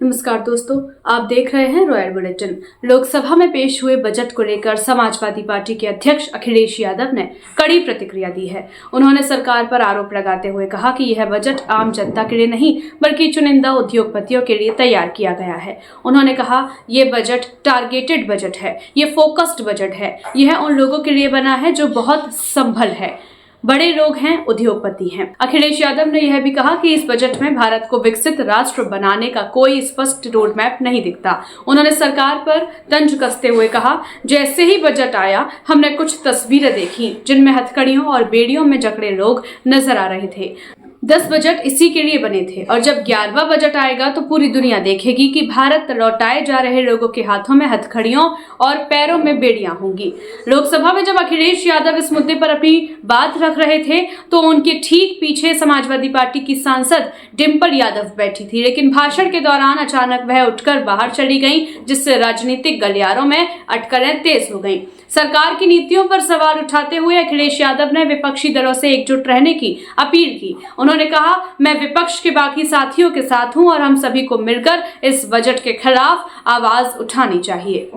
नमस्कार दोस्तों, आप देख रहे हैं रॉयल बुलेटिन। लोकसभा में पेश हुए बजट को लेकर समाजवादी पार्टी के अध्यक्ष अखिलेश यादव ने कड़ी प्रतिक्रिया दी है। उन्होंने सरकार पर आरोप लगाते हुए कहा कि यह बजट आम जनता के लिए नहीं बल्कि चुनिंदा उद्योगपतियों के लिए तैयार किया गया है। उन्होंने कहा, यह बजट टारगेटेड बजट है, ये फोकस्ड बजट है। यह उन लोगों के लिए बना है जो बहुत संभल है, बड़े लोग हैं, उद्योगपति हैं। अखिलेश यादव ने यह भी कहा कि इस बजट में भारत को विकसित राष्ट्र बनाने का कोई स्पष्ट रोड मैप नहीं दिखता। उन्होंने सरकार पर तंज कसते हुए कहा, जैसे ही बजट आया हमने कुछ तस्वीरें देखी जिनमें हथकड़ियों और बेड़ियों में जकड़े लोग नजर आ रहे थे। 10 बजट इसी के लिए बने थे और जब 11वां बजट आएगा तो पूरी दुनिया देखेगी कि भारत लौटाए जा रहे लोगों के हाथों में हथकड़ियों और पैरों में बेड़ियां होंगी। लोकसभा में जब अखिलेश यादव इस मुद्दे पर अपनी बात रख रहे थे तो उनके ठीक पीछे समाजवादी पार्टी की सांसद डिंपल यादव बैठी थी, लेकिन भाषण के दौरान अचानक वह उठकर बाहर चली गई, जिससे राजनीतिक गलियारों में अटकलें तेज हो गईं। सरकार की नीतियों पर सवाल उठाते हुए अखिलेश यादव ने विपक्षी दलों से एकजुट रहने की अपील की। उन्होंने कहा, मैं विपक्ष के बाकी साथियों के साथ हूं और हम सभी को मिलकर इस बजट के खिलाफ आवाज उठानी चाहिए।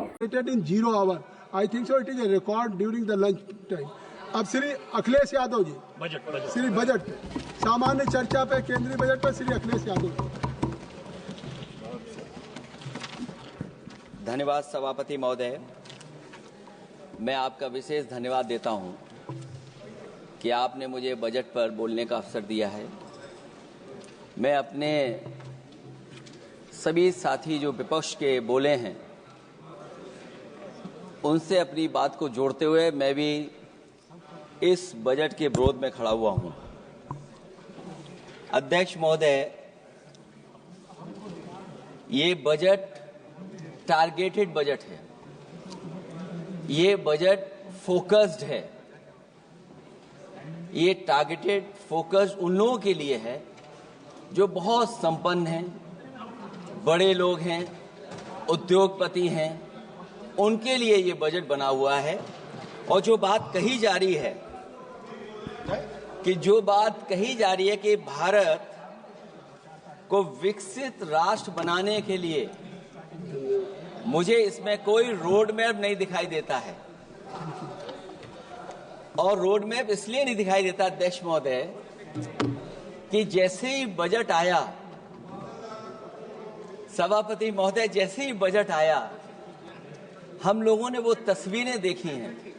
अब श्री अखिलेश यादव जी श्री बजट सामान्य चर्चा पे केंद्रीय बजट पर श्री अखिलेश यादव। धन्यवाद सभापति महोदय। मैं आपका विशेष धन्यवाद देता हूं कि आपने मुझे बजट पर बोलने का अवसर दिया है। मैं अपने सभी साथी जो विपक्ष के बोले हैं उनसे अपनी बात को जोड़ते हुए मैं भी इस बजट के विरोध में खड़ा हुआ हूं। अध्यक्ष महोदय, ये बजट टारगेटेड बजट है, ये बजट फोकस्ड है। ये टारगेटेड फोकस्ड उन लोगों के लिए है जो बहुत संपन्न हैं, बड़े लोग हैं, उद्योगपति हैं, उनके लिए ये बजट बना हुआ है। और जो बात कही जा रही है कि भारत को विकसित राष्ट्र बनाने के लिए मुझे इसमें कोई रोड मैप नहीं दिखाई देता है। और रोड मैप इसलिए नहीं दिखाई देता अध्यक्ष महोदय कि जैसे ही बजट आया, सभापति महोदय, जैसे ही बजट आया हम लोगों ने वो तस्वीरें देखी हैं।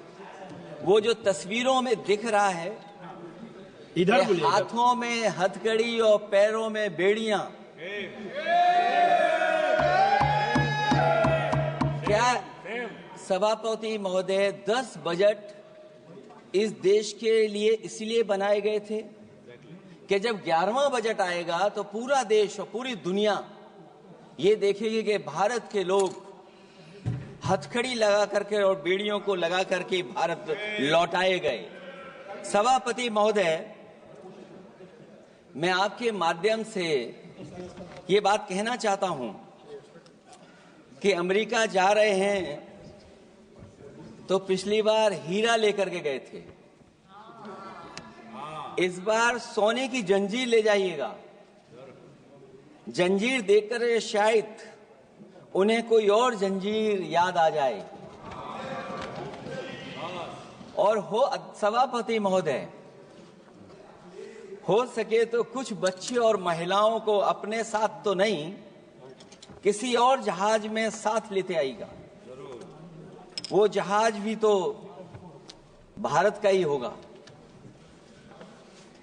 वो जो तस्वीरों में दिख रहा है, इधर हाथों में हथकड़ी और पैरों में बेड़ियां, क्या सभापति महोदय 10 बजट इस देश के लिए इसलिए बनाए गए थे कि जब 11वां बजट आएगा तो पूरा देश और पूरी दुनिया ये देखेगी कि भारत के लोग हथकड़ी लगा करके और बेड़ियों को लगा करके भारत लौटाए गए। सभापति महोदय, मैं आपके माध्यम से ये बात कहना चाहता हूं कि अमेरिका जा रहे हैं तो पिछली बार हीरा लेकर के गए थे, इस बार सोने की जंजीर ले जाइएगा। जंजीर देखकर शायद उन्हें कोई और जंजीर याद आ जाए। और हो सभापति महोदय, हो सके तो कुछ बच्चे और महिलाओं को अपने साथ तो नहीं, किसी और जहाज में साथ लेते आएगा। वो जहाज भी तो भारत का ही होगा।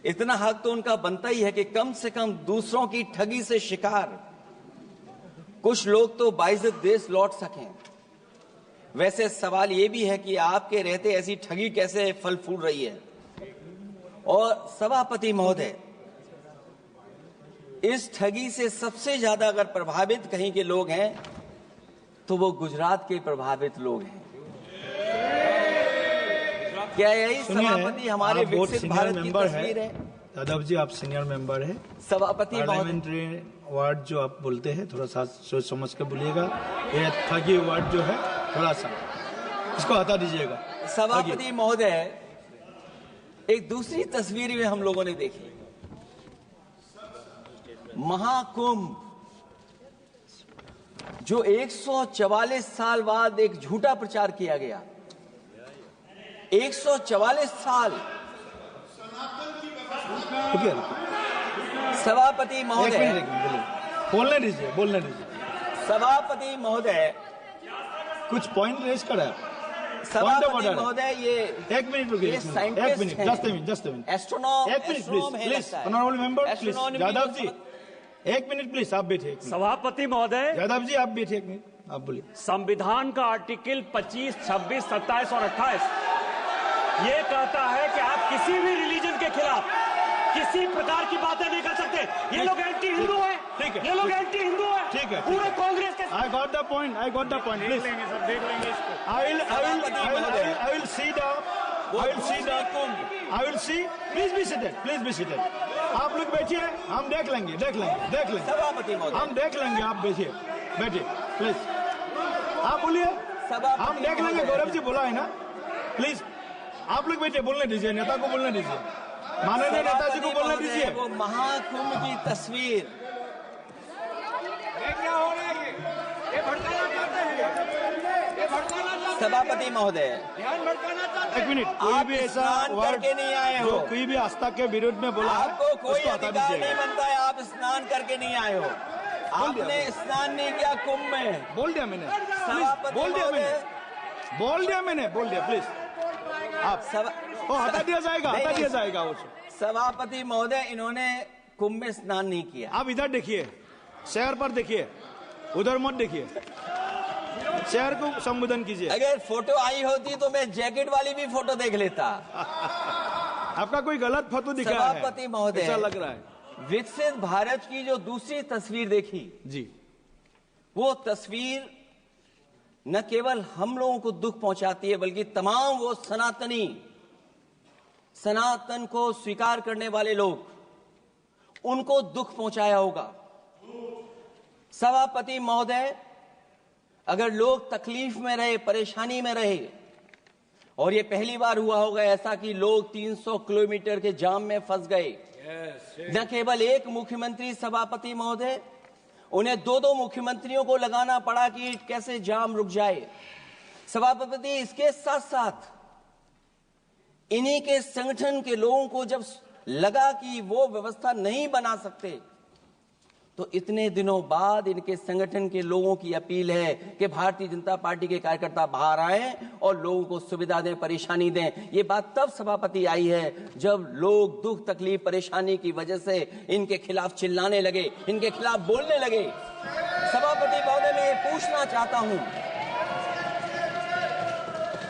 इतना हक तो उनका बनता ही है कि कम से कम दूसरों की ठगी से शिकार कुछ लोग तो बाइज्जत देश लौट सकें। वैसे सवाल ये भी है कि आपके रहते ऐसी ठगी कैसे फल फूल रही है। और सभापति महोदय, इस ठगी से सबसे ज्यादा अगर प्रभावित कहीं के लोग हैं तो वो गुजरात के प्रभावित लोग हैं। क्या यही सभापति हमारे विकसित भारत की तस्वीर है? यादव जी, आप सीनियर मेंबर हैं। सभापति पार्लियामेंट्री वर्ड जो आप बोलते हैं थोड़ा सा सोच समझ के बोलिएगा। ये ठगी वर्ड जो है थोड़ा सा इसको हटा दीजिएगा। सभापति महोदय, एक दूसरी तस्वीर में हम लोगों ने देखी, महाकुंभ जो 144 साल बाद एक झूठा प्रचार किया गया, 144 साल। सभापति महोदय, बोलने दीजिए। सभापति महोदय, कुछ पॉइंट रेज करा। सभापति महोदय, ये एक मिनट रुकिए, ये साइंटिस्ट एक मिनट, जस्ट ए मिनट, एस्ट्रोनॉम, एक minute please, honourable member please, Yadav ji एक मिनट प्लीज, आप बैठे। सभापति महोदय, यादव जी आप बैठे, एक मिनट, आप बोलिए। संविधान का आर्टिकल 25, 26, 27 और 28 ये कहता है कि आप किसी भी रिलीजन के खिलाफ किसी प्रकार की बातें नहीं कर सकते। ये लोग एंटी हिंदू हैं, ठीक है, ये लोग एंटी हिंदू हैं, ठीक है, पूरे कांग्रेस के। I got the point, देख लेंगे सब, देख लेंगे इसको। I will see, please be seated, आप लोग बैठिए, हम देख लेंगे। सभापति महोदय, हम देख लेंगे, आप बैठिए प्लीज, आप बोलिए, हम देख लेंगे। गौरव जी बोला है ना, प्लीज आप लोग बैठिए, बोलने दीजिए, नेता को बोलने दीजिए, माननीय नेताजी को बोलने दीजिए। वो महाकुंभ की तस्वीर, क्या हो रहा है ये भड़काना चाहते हैं, ये भड़काना चाहते हैं। सभापति महोदय, ध्यान भड़काना चाहते हैं। एक मिनट, कोई आप भी ऐसा स्नान वर्ड करके नहीं आए हो, जो कोई भी आस्था के विरुद्ध में बोला है, आपको कोई उसको हटा अधिकार दीजिएगा। नहीं बनता है, आप स्नान करके नहीं आए हो, आपने स्नान नहीं किया कुंभ में। बोल दिया मैंने, सभापति बोल दिया महोदय, प्लीज आप वो हटा दिया जाएगा उसे। सभापति महोदय, इन्होंने कुंभ में स्नान नहीं किया। आप इधर देखिए, शहर पर देखिए, उधर मत देखिए, शहर को संबोधन कीजिए। अगर फोटो आई होती तो मैं जैकेट वाली भी फोटो देख लेता। आपका कोई गलत फोटो दिखा है, सभापति महोदय, ऐसा लग रहा है। विकसित भारत की जो दूसरी तस्वीर देखी जी, वो तस्वीर न केवल हम लोगों को दुख पहुंचाती है, बल्कि तमाम वो सनातन को स्वीकार करने वाले लोग, उनको दुख पहुंचाया होगा। सभापति महोदय, अगर लोग तकलीफ में रहे, परेशानी में रहे, और ये पहली बार हुआ होगा ऐसा कि लोग 300 किलोमीटर के जाम में फंस गए, न केवल एक मुख्यमंत्री सभापति महोदय, उन्हें 2-2 मुख्यमंत्रियों को लगाना पड़ा कि कैसे जाम रुक जाए। सभापति, इसके साथ साथ इन्हीं के संगठन के लोगों को जब लगा कि वो व्यवस्था नहीं बना सकते, तो इतने दिनों बाद इनके संगठन के लोगों की अपील है कि भारतीय जनता पार्टी के कार्यकर्ता बाहर आए और लोगों को सुविधा दें, परेशानी दें। ये बात तब सभापति आई है जब लोग दुख, तकलीफ, परेशानी की वजह से इनके खिलाफ चिल्लाने लगे, इनके खिलाफ बोलने लगे। सभापति महोदय, मैं ये पूछना चाहता हूं,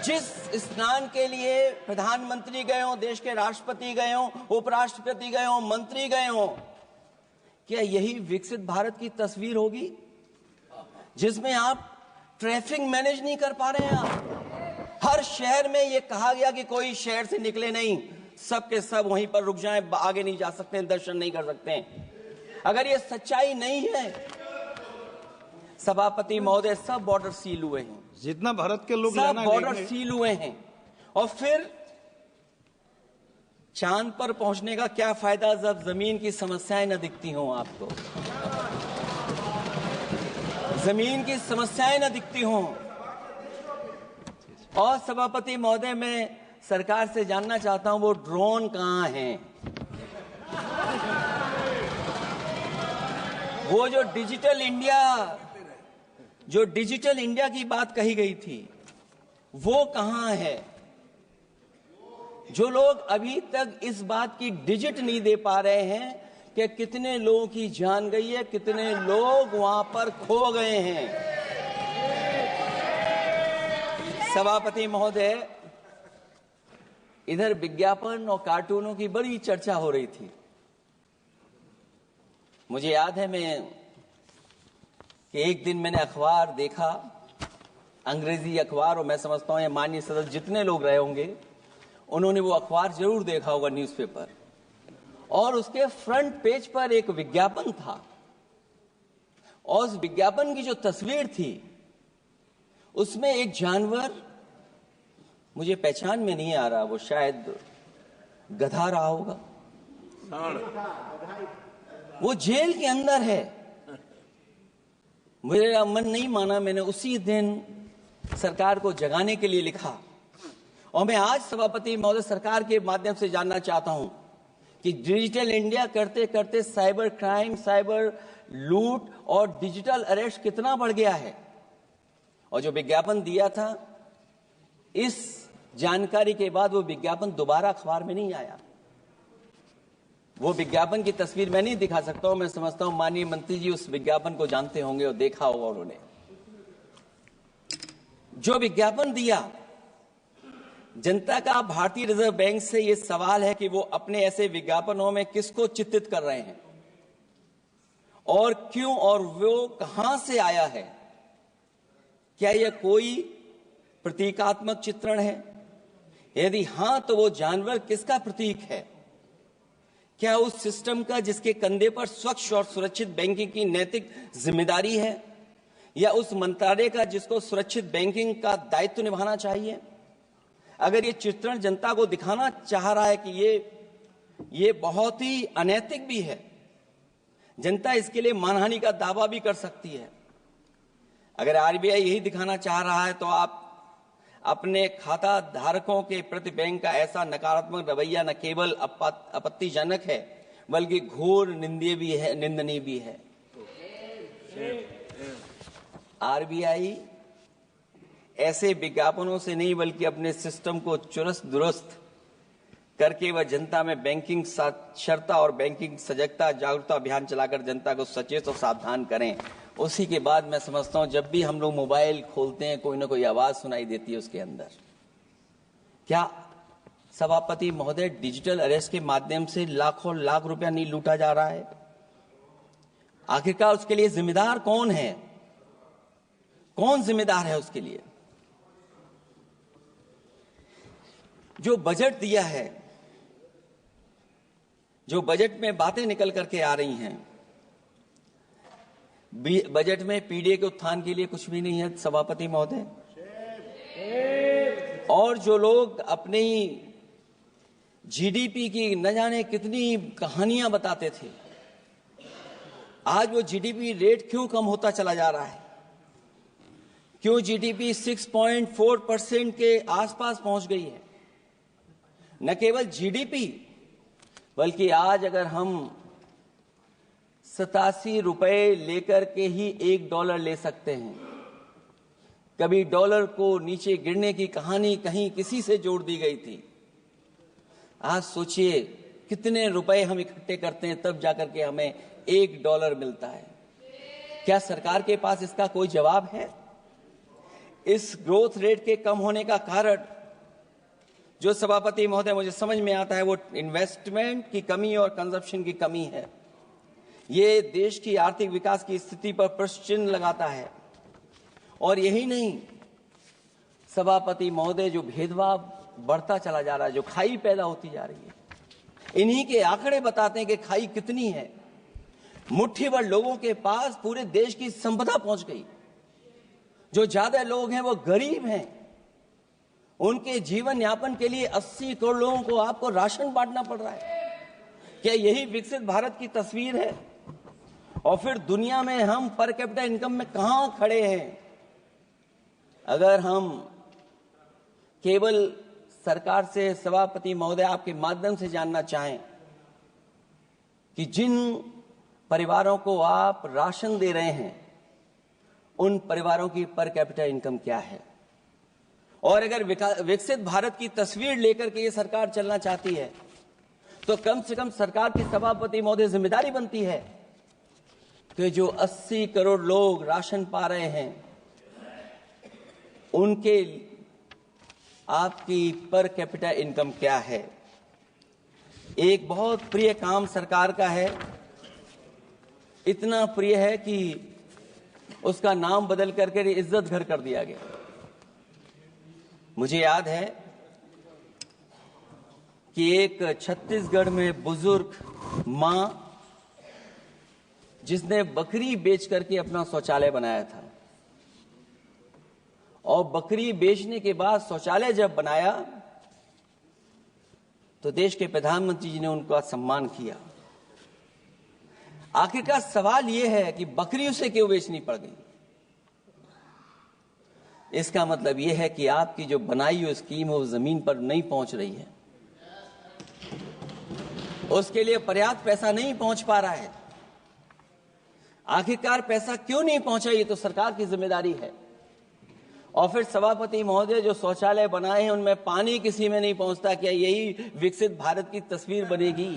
जिस स्नान के लिए प्रधानमंत्री गए हो, देश के राष्ट्रपति गए हो, उपराष्ट्रपति गए हो, मंत्री गए हो, क्या यही विकसित भारत की तस्वीर होगी जिसमें आप ट्रैफिक मैनेज नहीं कर पा रहे हैं? आप हर शहर में यह कहा गया कि कोई शहर से निकले नहीं, सबके सब वहीं पर रुक जाएं, आगे नहीं जा सकते, दर्शन नहीं कर सकते। अगर ये सच्चाई नहीं है सभापति महोदय, सब बॉर्डर सील हुए हैं, जितना भारत के लोग सब बॉर्डर सील हुए हैं, और फिर चांद पर पहुंचने का क्या फायदा जब जमीन की समस्याएं न दिखती हों आपको, जमीन की समस्याएं न दिखती हों। और सभापति महोदय, मैं सरकार से जानना चाहता हूं वो ड्रोन कहां हैं? वो जो डिजिटल इंडिया की बात कही गई थी, वो कहां है? जो लोग अभी तक इस बात की डिजिट नहीं दे पा रहे हैं कि कितने लोगों की जान गई है, कितने लोग वहां पर खो गए हैं। सभापति महोदय, इधर विज्ञापन और कार्टूनों की बड़ी चर्चा हो रही थी। मुझे याद है कि एक दिन मैंने अखबार देखा, अंग्रेजी अखबार, और मैं समझता हूं ये माननीय सदस्य जितने लोग रहे होंगे उन्होंने वो अखबार जरूर देखा होगा, न्यूज़पेपर, और उसके फ्रंट पेज पर एक विज्ञापन था, और उस विज्ञापन की जो तस्वीर थी उसमें एक जानवर, मुझे पहचान में नहीं आ रहा, वो शायद गधा रहा होगा, वो जेल के अंदर है मेरा मन नहीं माना, मैंने उसी दिन सरकार को जगाने के लिए लिखा। और मैं आज सभापति महोदय सरकार के माध्यम से जानना चाहता हूं कि डिजिटल इंडिया करते करते साइबर क्राइम, साइबर लूट और डिजिटल अरेस्ट कितना बढ़ गया है। और जो विज्ञापन दिया था, इस जानकारी के बाद वो विज्ञापन दोबारा अखबार में नहीं आया। वो विज्ञापन की तस्वीर मैं नहीं दिखा सकता हूं। मैं समझता हूं माननीय मंत्री जी उस विज्ञापन को जानते होंगे और देखा होगा उन्होंने। जो विज्ञापन दिया जनता का, भारतीय रिजर्व बैंक से यह सवाल है कि वो अपने ऐसे विज्ञापनों में किसको चित्रित कर रहे हैं और क्यों, और वो कहां से आया है। क्या यह कोई प्रतीकात्मक चित्रण है? यदि हां तो वो जानवर किसका प्रतीक है? क्या उस सिस्टम का जिसके कंधे पर स्वच्छ और सुरक्षित बैंकिंग की नैतिक जिम्मेदारी है, या उस मंत्रालय का जिसको सुरक्षित बैंकिंग का दायित्व निभाना चाहिए? अगर ये चित्रण जनता को दिखाना चाह रहा है कि ये बहुत ही अनैतिक भी है, जनता इसके लिए मानहानि का दावा भी कर सकती है। अगर आरबीआई यही दिखाना चाह रहा है तो आप अपने खाता धारकों के प्रति बैंक का ऐसा नकारात्मक रवैया न केवल आपत्तिजनक है बल्कि घोर निंदनीय भी है। आरबीआई ऐसे विज्ञापनों से नहीं बल्कि अपने सिस्टम को चुस्त दुरुस्त करके वह जनता में बैंकिंग साक्षरता और बैंकिंग सजगता जागरूकता अभियान चलाकर जनता को सचेत और सावधान करें। उसी के बाद मैं समझता हूं जब भी हम लोग मोबाइल खोलते हैं कोई ना कोई आवाज सुनाई देती है उसके अंदर। क्या सभापति महोदय डिजिटल अरेस्ट के माध्यम से लाखों लाख रुपया नहीं लूटा जा रहा है? आखिरकार उसके लिए जिम्मेदार कौन है? कौन जिम्मेदार है उसके लिए? जो बजट दिया है, जो बजट में बातें निकल करके आ रही हैं, बजट में पीडीए के उत्थान के लिए कुछ भी नहीं है सभापति महोदय। और जो लोग अपनी जीडीपी की न जाने कितनी कहानियां बताते थे, आज वो जीडीपी रेट क्यों कम होता चला जा रहा है? क्यों जीडीपी 6.4% के आसपास पहुंच गई है? न केवल जीडीपी बल्कि आज अगर हम 87 रुपए लेकर के ही $1 ले सकते हैं। कभी डॉलर को नीचे गिरने की कहानी कहीं किसी से जोड़ दी गई थी। आज सोचिए कितने रुपए हम इकट्ठे करते हैं तब जाकर के हमें $1 मिलता है। क्या सरकार के पास इसका कोई जवाब है? इस ग्रोथ रेट के कम होने का कारण जो सभापति महोदय मुझे समझ में आता है वो इन्वेस्टमेंट की कमी और कंजप्शन की कमी है। ये देश की आर्थिक विकास की स्थिति पर प्रश्न चिन्ह लगाता है। और यही नहीं सभापति महोदय, जो भेदभाव बढ़ता चला जा रहा है, जो खाई पैदा होती जा रही है, इन्हीं के आंकड़े बताते हैं कि खाई कितनी है। मुट्ठी भर लोगों के पास पूरे देश की संपदा पहुंच गई। जो ज्यादा लोग हैं वो गरीब हैं। उनके जीवन यापन के लिए 80 करोड़ लोगों को आपको राशन बांटना पड़ रहा है। क्या यही विकसित भारत की तस्वीर है? और फिर दुनिया में हम पर कैपिटा इनकम में कहां खड़े हैं? अगर हम केवल सरकार से सभापति महोदय आपके माध्यम से जानना चाहें कि जिन परिवारों को आप राशन दे रहे हैं उन परिवारों की पर कैपिटा इनकम क्या है? और अगर विकसित भारत की तस्वीर लेकर के ये सरकार चलना चाहती है तो कम से कम सरकार की सभापति महोदय जिम्मेदारी बनती है कि जो 80 करोड़ लोग राशन पा रहे हैं उनके आपकी पर कैपिटा इनकम क्या है। एक बहुत प्रिय काम सरकार का है, इतना प्रिय है कि उसका नाम बदल करके इज्जत घर कर दिया गया। मुझे याद है कि एक छत्तीसगढ़ में बुजुर्ग मां जिसने बकरी बेच करके अपना शौचालय बनाया था, और बकरी बेचने के बाद शौचालय जब बनाया तो देश के प्रधानमंत्री जी ने उनका सम्मान किया। आखिरकार सवाल यह है कि बकरी उसे क्यों बेचनी पड़ गई। इसका मतलब यह है कि आपकी जो बनाई हुई स्कीम वो जमीन पर नहीं पहुंच रही है, उसके लिए पर्याप्त पैसा नहीं पहुंच पा रहा है। आखिरकार पैसा क्यों नहीं पहुंचा, ये तो सरकार की जिम्मेदारी है। और फिर सभापति महोदय, जो शौचालय बनाए हैं उनमें पानी किसी में नहीं पहुंचता, क्या यही विकसित भारत की तस्वीर बनेगी?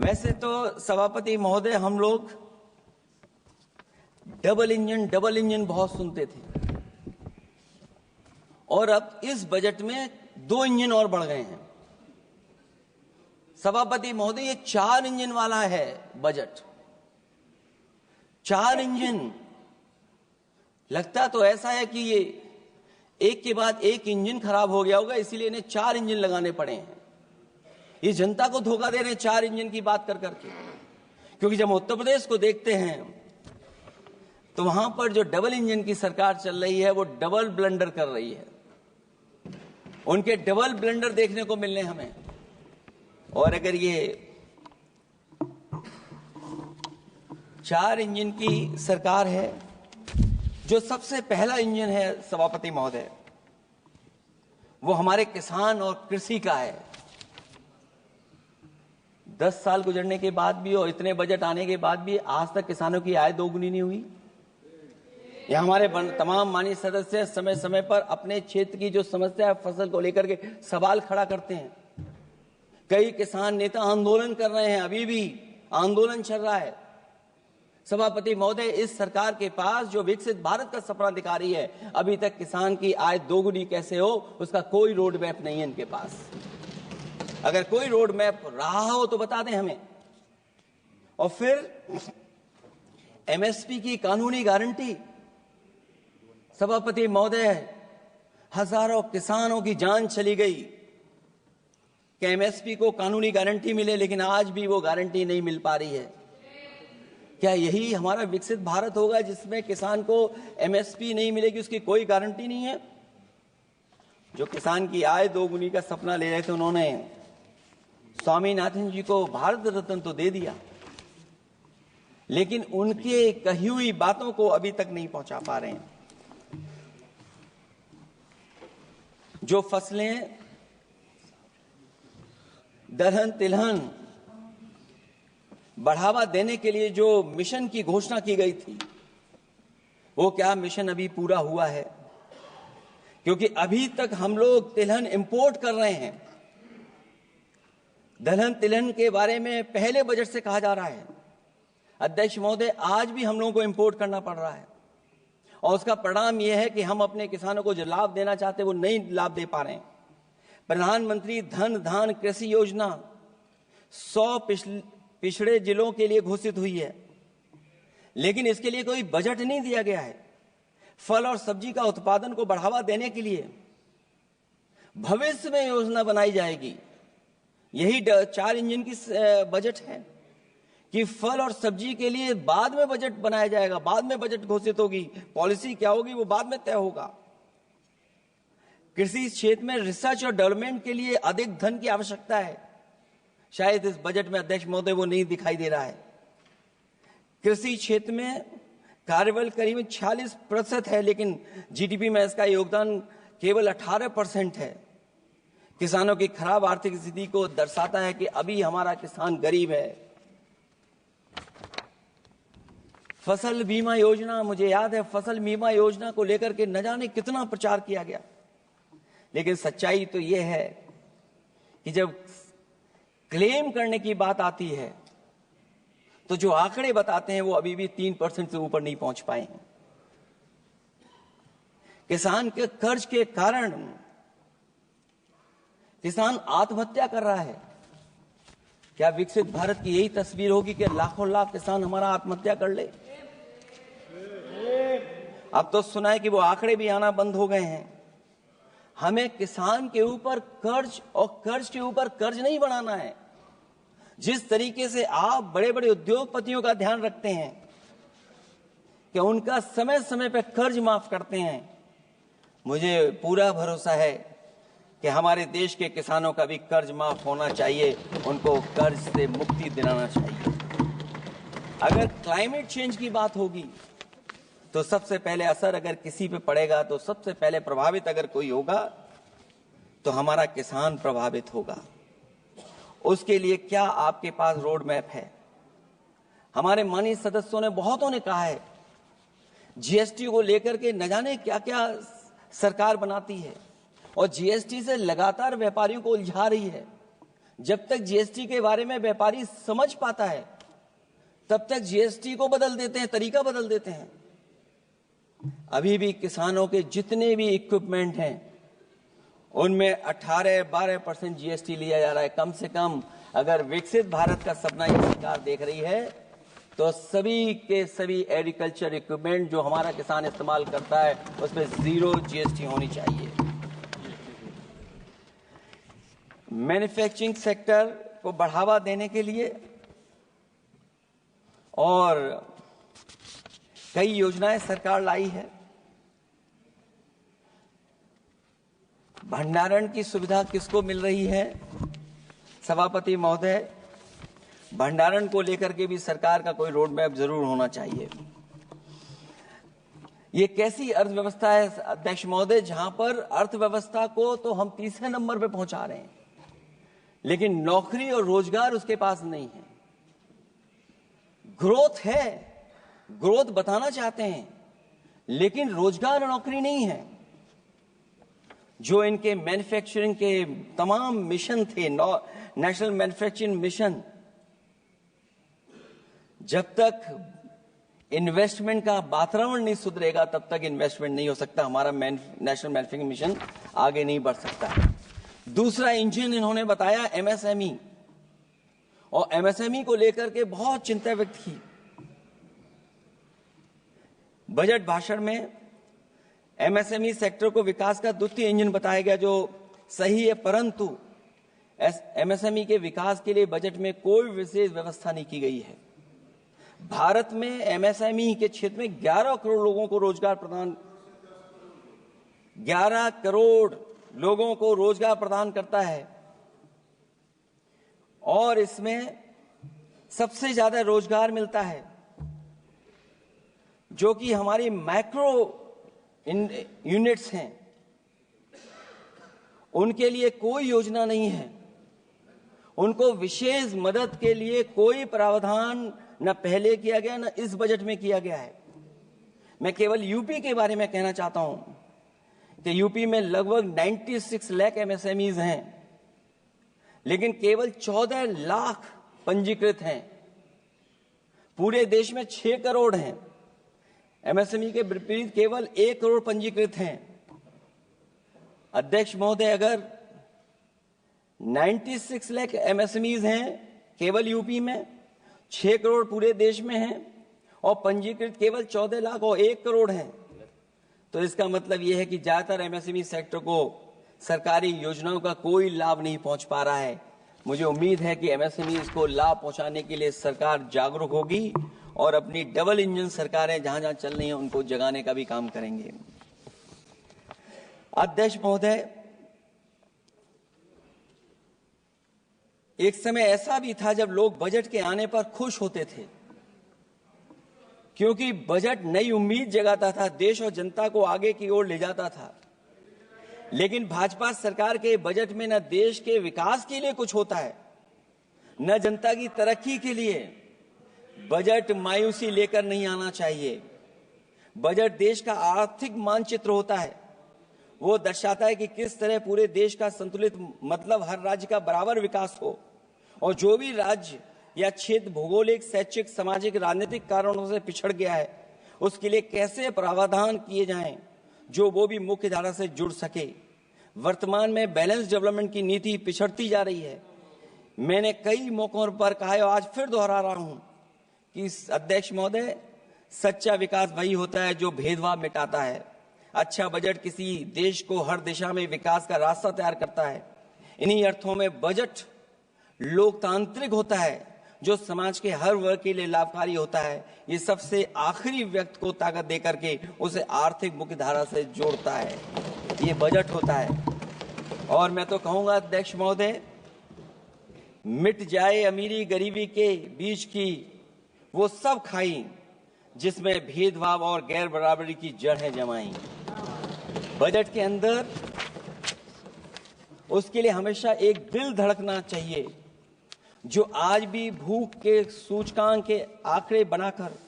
वैसे तो सभापति महोदय, हम लोग डबल इंजन बहुत सुनते थे, और अब इस बजट में 2 इंजन और बढ़ गए हैं। सभापति महोदय, ये 4 इंजन वाला है बजट। 4 इंजन। लगता तो ऐसा है कि ये एक के बाद एक इंजन खराब हो गया होगा, इसीलिए इन्हें 4 इंजन लगाने पड़े हैं। ये जनता को धोखा दे रहे हैं 4 इंजन की बात कर करके। क्योंकि जब उत्तर प्रदेश को देखते हैं तो वहां पर जो डबल इंजन की सरकार चल रही है वो डबल ब्लंडर कर रही है। उनके डबल ब्लंडर देखने को मिलने हमें। और अगर ये 4 इंजन की सरकार है, जो सबसे पहला इंजन है सभापति महोदय, वो हमारे किसान और कृषि का है। 10 साल गुजरने के बाद भी और इतने बजट आने के बाद भी आज तक किसानों की आय दोगुनी नहीं हुई। यह हमारे तमाम माननीय सदस्य समय समय पर अपने क्षेत्र की जो समस्या है फसल को लेकर के सवाल खड़ा करते हैं। कई किसान नेता आंदोलन कर रहे हैं, अभी भी आंदोलन चल रहा है। सभापति महोदय, इस सरकार के पास जो विकसित भारत का सपना दिखा रही है, अभी तक किसान की आय दोगुनी कैसे हो उसका कोई रोड मैप नहीं है इनके पास। अगर कोई रोड मैप रहा हो तो बता दें हमें। और फिर एमएसपी की कानूनी गारंटी। सभापति महोदय, हजारों किसानों की जान चली गई कि एमएसपी को कानूनी गारंटी मिले, लेकिन आज भी वो गारंटी नहीं मिल पा रही है। क्या यही हमारा विकसित भारत होगा जिसमें किसान को एमएसपी नहीं मिलेगी, उसकी कोई गारंटी नहीं है? जो किसान की आय दोगुनी का सपना ले रहे थे, उन्होंने स्वामीनाथन जी को भारत रत्न तो दे दिया, लेकिन उनके कही हुई बातों को अभी तक नहीं पहुंचा पा रहे हैं। जो फसलें दलहन तिलहन बढ़ावा देने के लिए जो मिशन की घोषणा की गई थी, वो क्या मिशन अभी पूरा हुआ है? क्योंकि अभी तक हम लोग तिलहन इंपोर्ट कर रहे हैं। दलहन तिलहन के बारे में पहले बजट से कहा जा रहा है, अध्यक्ष महोदय, आज भी हम लोगों को इंपोर्ट करना पड़ रहा है। और उसका परिणाम यह है कि हम अपने किसानों को जो लाभ देना चाहते हैं वो नहीं लाभ दे पा रहे हैं। प्रधानमंत्री धन धान कृषि योजना 100 पिछड़े जिलों के लिए घोषित हुई है, लेकिन इसके लिए कोई बजट नहीं दिया गया है। फल और सब्जी का उत्पादन को बढ़ावा देने के लिए भविष्य में योजना बनाई जाएगी। यही 4 इंजन की बजट है कि फल और सब्जी के लिए बाद में बजट बनाया जाएगा, बाद में बजट घोषित होगी, पॉलिसी क्या होगी वो बाद में तय होगा। कृषि क्षेत्र में रिसर्च और डेवलपमेंट के लिए अधिक धन की आवश्यकता है। शायद इस बजट में अध्यक्ष महोदय वो नहीं दिखाई दे रहा है। कृषि क्षेत्र में कार्यबल करीब 46% है, लेकिन जीडीपी में इसका योगदान केवल 18% है। किसानों की खराब आर्थिक स्थिति को दर्शाता है कि अभी हमारा किसान गरीब है। फसल बीमा योजना, मुझे याद है फसल बीमा योजना को लेकर के न जाने कितना प्रचार किया गया, लेकिन सच्चाई तो यह है कि जब क्लेम करने की बात आती है तो जो आंकड़े बताते हैं वो अभी भी 3% से ऊपर नहीं पहुंच पाए हैं। किसान के कर्ज के कारण किसान आत्महत्या कर रहा है। क्या विकसित भारत की यही तस्वीर होगी कि लाखों लाख किसान हमारा आत्महत्या कर ले? अब तो सुना है कि वो आंकड़े भी आना बंद हो गए हैं। हमें किसान के ऊपर कर्ज और कर्ज के ऊपर कर्ज नहीं बढ़ाना है। जिस तरीके से आप बड़े बड़े उद्योगपतियों का ध्यान रखते हैं कि उनका समय समय पर कर्ज माफ करते हैं, मुझे पूरा भरोसा है कि हमारे देश के किसानों का भी कर्ज माफ होना चाहिए, उनको कर्ज से मुक्ति दिलाना चाहिए। अगर क्लाइमेट चेंज की बात होगी तो सबसे पहले असर अगर किसी पे पड़ेगा तो सबसे पहले प्रभावित अगर कोई होगा तो हमारा किसान प्रभावित होगा। उसके लिए क्या आपके पास रोड मैप है? हमारे माननीय सदस्यों ने बहुतों ने कहा है जीएसटी को लेकर के न जाने क्या क्या सरकार बनाती है और जीएसटी से लगातार व्यापारियों को उलझा रही है। जब तक जीएसटी के बारे में व्यापारी समझ पाता है तब तक जीएसटी को बदल देते हैं, तरीका बदल देते हैं। अभी भी किसानों के जितने भी इक्विपमेंट हैं उनमें 18-12% जीएसटी लिया जा रहा है। कम से कम अगर विकसित भारत का सपना ये सरकार देख रही है तो सभी के सभी एग्रीकल्चर इक्विपमेंट जो हमारा किसान इस्तेमाल करता है उस पर 0 जीएसटी होनी चाहिए। मैन्युफैक्चरिंग सेक्टर को बढ़ावा देने के लिए और कई योजनाएं सरकार लाई है। भंडारण की सुविधा किसको मिल रही है? सभापति महोदय, भंडारण को लेकर के भी सरकार का कोई रोड मैप जरूर होना चाहिए। ये कैसी अर्थव्यवस्था है अध्यक्ष महोदय, जहां पर अर्थव्यवस्था को तो हम तीसरे नंबर पे पहुंचा रहे हैं लेकिन नौकरी और रोजगार उसके पास नहीं है। ग्रोथ है, ग्रोथ बताना चाहते हैं लेकिन रोजगार और नौकरी नहीं है। जो इनके मैन्युफैक्चरिंग के तमाम मिशन थे, नेशनल मैन्युफैक्चरिंग मिशन, जब तक इन्वेस्टमेंट का वातावरण नहीं सुधरेगा तब तक इन्वेस्टमेंट नहीं हो सकता। हमारा नेशनल मैन्युफैक्चरिंग मिशन आगे नहीं बढ़ सकता। दूसरा इंजन इन्होंने बताया एमएसएमई, और एमएसएमई को लेकर के बहुत चिंता व्यक्त की। बजट भाषण में एमएसएमई सेक्टर को विकास का द्वितीय इंजन बताया गया, जो सही है, परंतु एमएसएमई के विकास के लिए बजट में कोई विशेष व्यवस्था नहीं की गई है। भारत में एमएसएमई के क्षेत्र में 11 करोड़ लोगों को रोजगार प्रदान 11 करोड़ लोगों को रोजगार प्रदान करता है और इसमें सबसे ज्यादा रोजगार मिलता है जो कि हमारी माइक्रो यूनिट्स हैं। उनके लिए कोई योजना नहीं है, उनको विशेष मदद के लिए कोई प्रावधान न पहले किया गया न इस बजट में किया गया है। मैं केवल यूपी के बारे में कहना चाहता हूं कि यूपी में लगभग 96 लाख एमएसएमईज हैं लेकिन केवल 14 लाख पंजीकृत हैं। पूरे देश में 6 करोड़ हैं, एमएसएमई के विपरीत केवल 1 करोड़ पंजीकृत हैं। अध्यक्ष महोदय, अगर 96 लाख एमएसएमईज हैं केवल यूपी में, 6 करोड़ पूरे देश में हैं और पंजीकृत केवल 14 लाख और 1 करोड़ हैं, तो इसका मतलब यह है कि ज्यादातर एमएसएमई सेक्टर को सरकारी योजनाओं का कोई लाभ नहीं पहुंच पा रहा है। मुझे उम्मीद है कि एमएसएमई को लाभ पहुंचाने के लिए सरकार जागरूक होगी और अपनी डबल इंजन सरकारें जहां जहां चल रही हैं उनको जगाने का भी काम करेंगे। अध्यक्ष महोदय, एक समय ऐसा भी था जब लोग बजट के आने पर खुश होते थे क्योंकि बजट नई उम्मीद जगाता था, देश और जनता को आगे की ओर ले जाता था। लेकिन भाजपा सरकार के बजट में न देश के विकास के लिए कुछ होता है न जनता की तरक्की के लिए। बजट मायूसी लेकर नहीं आना चाहिए। बजट देश का आर्थिक मानचित्र होता है, वो दर्शाता है कि किस तरह पूरे देश का संतुलित, मतलब हर राज्य का बराबर विकास हो और जो भी राज्य या क्षेत्र भौगोलिक, शैक्षिक, सामाजिक, राजनीतिक कारणों से पिछड़ गया है उसके लिए कैसे प्रावधान किए जाएं जो वो भी मुख्य धारा से जुड़ सके। वर्तमान में बैलेंस डेवलपमेंट की नीति पिछड़ती जा रही है। मैंने कई मौकों पर कहा है और आज फिर दोहरा रहा हूं कि अध्यक्ष महोदय, सच्चा विकास वही होता है जो भेदभाव मिटाता है। अच्छा बजट किसी देश को हर दिशा में विकास का रास्ता तैयार करता है। इन्हीं अर्थों में बजट लोकतांत्रिक होता है जो समाज के हर वर्ग के लिए लाभकारी होता है। ये सबसे आखिरी व्यक्ति को ताकत देकर के उसे आर्थिक मुख्यधारा से जोड़ता है। ये बजट होता है और मैं तो कहूंगा अध्यक्ष महोदय, मिट जाए अमीरी गरीबी के बीच की वो सब खाई जिसमें भेदभाव और गैर बराबरी की जड़ें जमाई। बजट के अंदर उसके लिए हमेशा एक दिल धड़कना चाहिए जो आज भी भूख के सूचकांक के आंकड़े बनाकर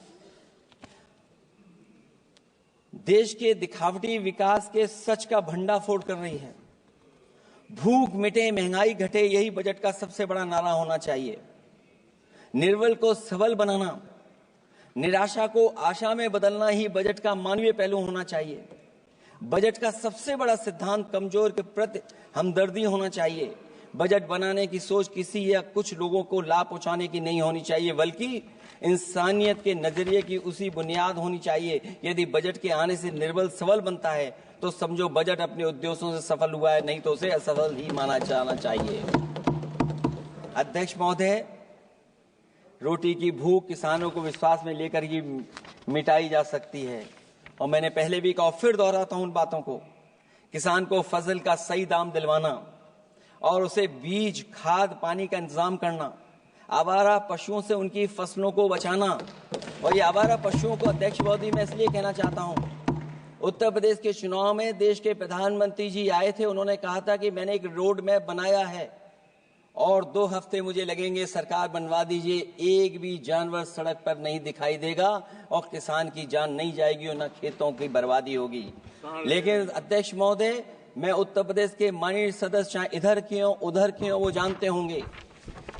देश के दिखावटी विकास के सच का भंडाफोड़ कर रही है। भूख मिटे, महंगाई घटे, यही बजट का सबसे बड़ा नारा होना चाहिए। निर्बल को सबल बनाना, निराशा को आशा में बदलना ही बजट का मानवीय पहलू होना चाहिए। बजट का सबसे बड़ा सिद्धांत कमजोर के प्रति हमदर्दी होना चाहिए। बजट बनाने की सोच किसी या कुछ लोगों को लाभ पहुंचाने की नहीं होनी चाहिए, बल्कि इंसानियत के नजरिए की उसी बुनियाद होनी चाहिए। यदि बजट के आने से निर्बल सबल बनता है तो समझो बजट अपने उद्देश्यों से सफल हुआ है, नहीं तो उसे असफल ही माना जाना चाहिए। अध्यक्ष महोदय, रोटी की भूख किसानों को विश्वास में लेकर ही मिटाई जा सकती है। और मैंने पहले भी कहा, फिर दोहराता हूं उन बातों को। किसान को फसल का सही दाम दिलवाना और उसे बीज, खाद, पानी का इंतजाम करना, आवारा पशुओं से उनकी फसलों को बचाना। और ये आवारा पशुओं को अध्यक्ष महोदय मैं इसलिए कहना चाहता हूं, उत्तर प्रदेश के चुनाव में देश के प्रधानमंत्री जी आए थे, उन्होंने कहा था कि मैंने एक रोड मैप बनाया है और 2 हफ्ते मुझे लगेंगे, सरकार बनवा दीजिए, एक भी जानवर सड़क पर नहीं दिखाई देगा और किसान की जान नहीं जाएगी और न खेतों की बर्बादी होगी। लेकिन अध्यक्ष महोदय, मैं उत्तर प्रदेश के माननीय सदस्य चाहे इधर के हों उधर के हों, वो जानते होंगे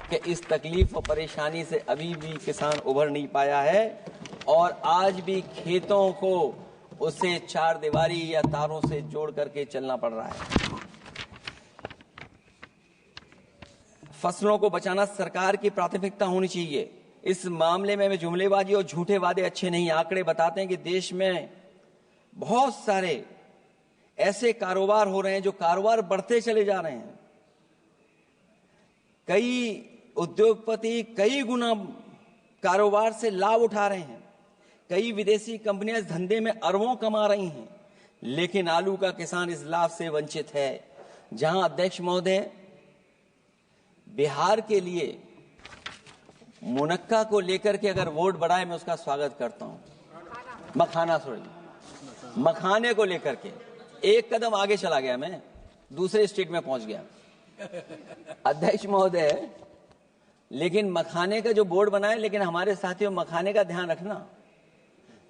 कि इस तकलीफ और परेशानी से अभी भी किसान उभर नहीं पाया है और आज भी खेतों को उसे चार दीवारी या तारों से जोड़ करके चलना पड़ रहा है। फसलों को बचाना सरकार की प्राथमिकता होनी चाहिए। इस मामले में जुमलेबाजी और झूठे वादे अच्छे नहीं। आंकड़े बताते हैं कि देश में बहुत सारे ऐसे कारोबार हो रहे हैं जो कारोबार बढ़ते चले जा रहे हैं। कई उद्योगपति कई गुना कारोबार से लाभ उठा रहे हैं। कई विदेशी कंपनियां इस धंधे में अरबों कमा रही हैं, लेकिन आलू का किसान इस लाभ से वंचित है। जहां अध्यक्ष महोदय, बिहार के लिए मुनक्का को लेकर के अगर वोट बढ़ाए, मैं उसका स्वागत करता हूं। मखाने को लेकर के एक कदम आगे चला गया, मैं दूसरे स्टेट में पहुंच गया अध्यक्ष महोदय। लेकिन मखाने का जो बोर्ड बनाए, लेकिन हमारे साथियों मखाने का ध्यान रखना,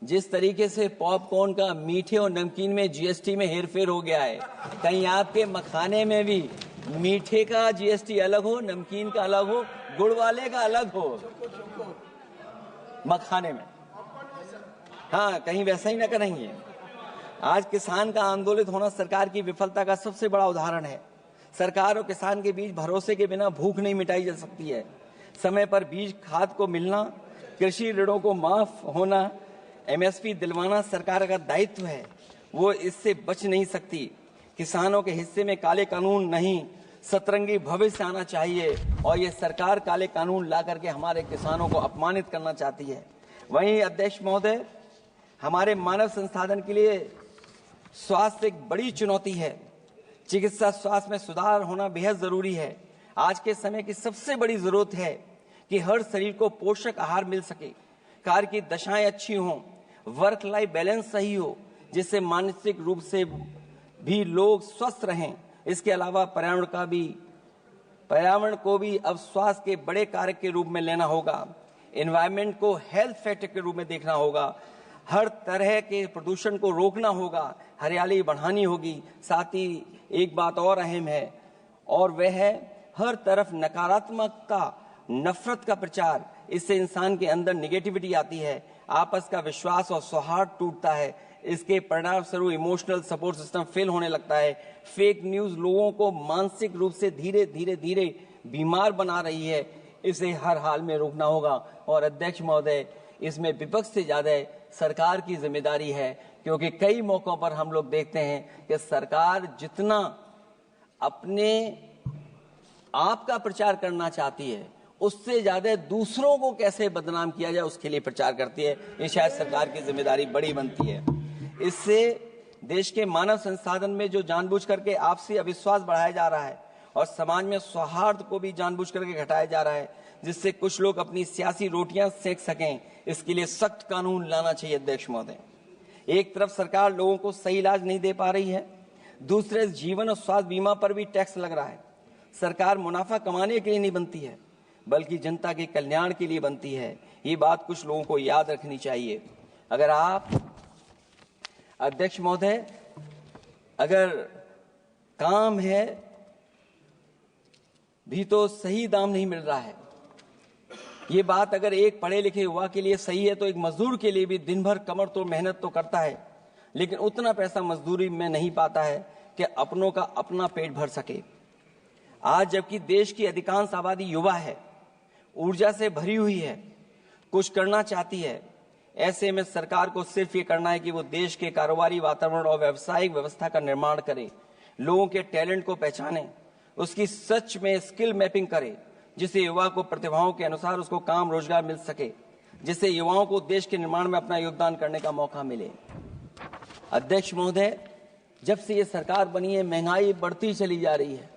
जिस तरीके से पॉपकॉर्न का मीठे और नमकीन में जीएसटी में हेरफेर हो गया है, कहीं आपके मखाने में भी मीठे का जीएसटी अलग हो, नमकीन का अलग हो, गुड़ वाले का अलग हो मखाने में। हाँ, कहीं वैसा ही ना करेंगे। आज किसान का आंदोलित होना सरकार की विफलता का सबसे बड़ा उदाहरण है। सरकार और किसान के बीच भरोसे के बिना भूख नहीं मिटाई जा सकती है। समय पर बीज, खाद को मिलना, कृषि ऋणों को माफ होना, एमएसपी दिलवाना सरकार का दायित्व है, वो इससे बच नहीं सकती। किसानों के हिस्से में काले कानून नहीं, सतरंगी भविष्य आना चाहिए और ये सरकार काले कानून ला करके हमारे किसानों को अपमानित करना चाहती है। वहीं अध्यक्ष महोदय, हमारे मानव संसाधन के लिए स्वास्थ्य एक बड़ी चुनौती है। चिकित्सा स्वास्थ्य में सुधार होना बेहद जरूरी है। आज के समय की सबसे बड़ी जरूरत है कि हर शरीर को पोषक आहार मिल सके, कार्य की दशाएं अच्छी हों, वर्क लाइफ बैलेंस सही हो, जिससे मानसिक रूप से भी लोग स्वस्थ रहें। इसके अलावा पर्यावरण को भी अब स्वास्थ्य के बड़े कारक के रूप में लेना होगा। एनवायरनमेंट को हेल्थ फैक्टर के रूप में देखना होगा। हर तरह के प्रदूषण को रोकना होगा, हरियाली बढ़ानी होगी। साथ ही एक बात और अहम है, और वह है हर तरफ नकारात्मकता, नफरत का प्रचार। इससे इंसान के अंदर निगेटिविटी आती है, आपस का विश्वास और सौहार्द टूटता है। इसके परिणाम स्वरूप इमोशनल सपोर्ट सिस्टम फेल होने लगता है। फेक न्यूज लोगों को मानसिक रूप से धीरे धीरे बीमार बना रही है। इसे हर हाल में रोकना होगा। और अध्यक्ष महोदय, इसमें विपक्ष से ज्यादा सरकार की जिम्मेदारी है, क्योंकि कई मौकों पर हम लोग देखते हैं कि सरकार जितना अपने आप का प्रचार करना चाहती है, उससे ज्यादा दूसरों को कैसे बदनाम किया जाए उसके लिए प्रचार करती है। ये शायद सरकार की जिम्मेदारी बड़ी बनती है। इससे देश के मानव संसाधन में जो जानबूझ करके आपसी अविश्वास बढ़ाया जा रहा है और समाज में सौहार्द को भी जानबूझ करके घटाया जा रहा है, जिससे कुछ लोग अपनी सियासी रोटियां सेक सकें, इसके लिए सख्त कानून लाना चाहिए। अध्यक्ष महोदय, एक तरफ सरकार लोगों को सही इलाज नहीं दे पा रही है, दूसरे जीवन और स्वास्थ्य बीमा पर भी टैक्स लग रहा है। सरकार मुनाफा कमाने के लिए नहीं बनती है, बल्कि जनता के कल्याण के लिए बनती है। ये बात कुछ लोगों को याद रखनी चाहिए। अगर आप, अध्यक्ष महोदय, अगर काम है भी तो सही दाम नहीं मिल रहा है। ये बात अगर एक पढ़े लिखे युवा के लिए सही है तो एक मजदूर के लिए भी दिन भर कमर तोड़ मेहनत तो करता है, लेकिन उतना पैसा मजदूरी में नहीं पाता है कि अपनों का अपना पेट भर सके। आज जबकि देश की अधिकांश आबादी युवा है, ऊर्जा से भरी हुई है, कुछ करना चाहती है, ऐसे में सरकार को सिर्फ ये करना है कि वो देश के कारोबारी वातावरण और व्यावसायिक व्यवस्था का निर्माण करे, लोगों के टैलेंट को पहचाने, उसकी सच में स्किल मैपिंग करे, जिससे युवा को प्रतिभाओं के अनुसार उसको काम रोजगार मिल सके, जिससे युवाओं को देश के निर्माण में अपना योगदान करने का मौका मिले। अध्यक्ष महोदय, जब से ये सरकार बनी है महंगाई बढ़ती चली जा रही है।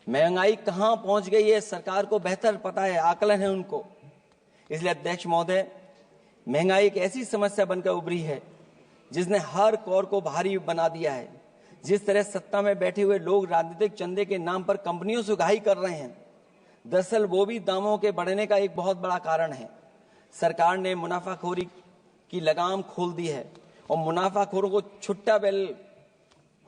महंगाई कहां पहुंच गई है सरकार को बेहतर पता है, आकलन है उनको। इसलिए अध्यक्ष महोदय, महंगाई एक ऐसी समस्या बनकर उभरी है जिसने हर कौर को भारी बना दिया है। जिस तरह सत्ता में बैठे हुए लोग राजनीतिक चंदे के नाम पर कंपनियों से उगाही कर रहे हैं, दरअसल वो भी दामों के बढ़ने का एक बहुत बड़ा कारण है। सरकार ने मुनाफाखोरी की लगाम खोल दी है और मुनाफाखोरों को छुट्टा बैल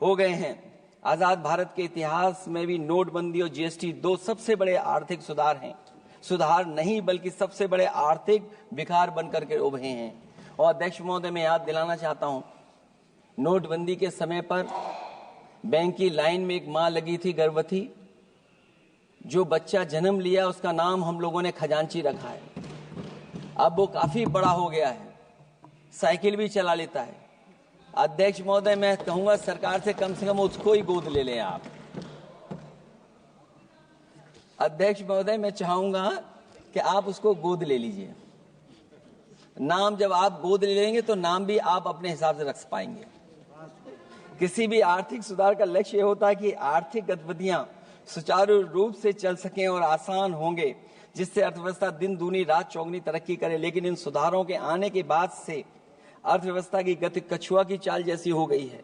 हो गए हैं। आजाद भारत के इतिहास में भी नोटबंदी और जीएसटी दो सबसे बड़े आर्थिक सुधार हैं। सुधार नहीं बल्कि सबसे बड़े आर्थिक विकार बनकर के उभरे हैं। और अध्यक्ष महोदय, मैं याद दिलाना चाहता हूं, नोटबंदी के समय पर बैंक की लाइन में एक मां लगी थी गर्भवती, जो बच्चा जन्म लिया उसका नाम हम लोगों ने खजांची रखा है। अब वो काफी बड़ा हो गया है, साइकिल भी चला लेता है। अध्यक्ष महोदय, मैं कहूंगा सरकार से कम उसको ही गोद ले लें आप। अध्यक्ष महोदय, मैं चाहूंगा कि आप उसको गोद ले लीजिए। नाम जब आप गोद ले लेंगे तो नाम भी आप अपने हिसाब से रख पाएंगे। किसी भी आर्थिक सुधार का लक्ष्य ये होता है कि आर्थिक गतिविधियां सुचारू रूप से चल सकें और आसान होंगे, जिससे अर्थव्यवस्था दिन दूनी रात चौगुनी तरक्की करे। लेकिन इन सुधारों के आने के बाद से अर्थव्यवस्था की गति कछुआ की चाल जैसी हो गई है,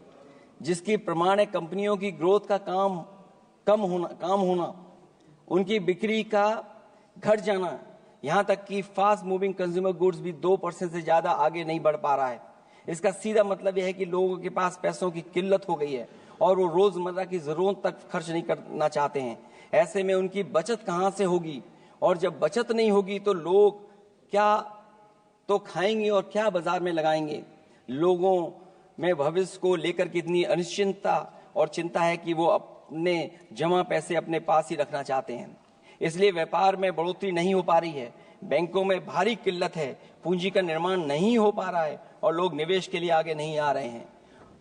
जिसकी प्रमाण है कंपनियों की ग्रोथ का काम होना, उनकी बिक्री का घट जाना, यहां तक कि फास्ट मूविंग कंज्यूमर गुड्स भी 2% से ज्यादा आगे नहीं बढ़ पा रहा है। इसका सीधा मतलब यह है कि लोगों के पास पैसों की किल्लत हो गई है और वो रोजमर्रा की जरूरत तक खर्च नहीं करना चाहते हैं। ऐसे में उनकी बचत कहां से होगी, और जब बचत नहीं होगी तो लोग क्या तो खाएंगे और क्या बाजार में लगाएंगे। लोगों में भविष्य को लेकर कितनी अनिश्चितता और चिंता है कि वो अपने जमा पैसे अपने पास ही रखना चाहते हैं। इसलिए व्यापार में बढ़ोतरी नहीं हो पा रही है, बैंकों में भारी किल्लत है, पूंजी का निर्माण नहीं हो पा रहा है और लोग निवेश के लिए आगे नहीं आ रहे हैं।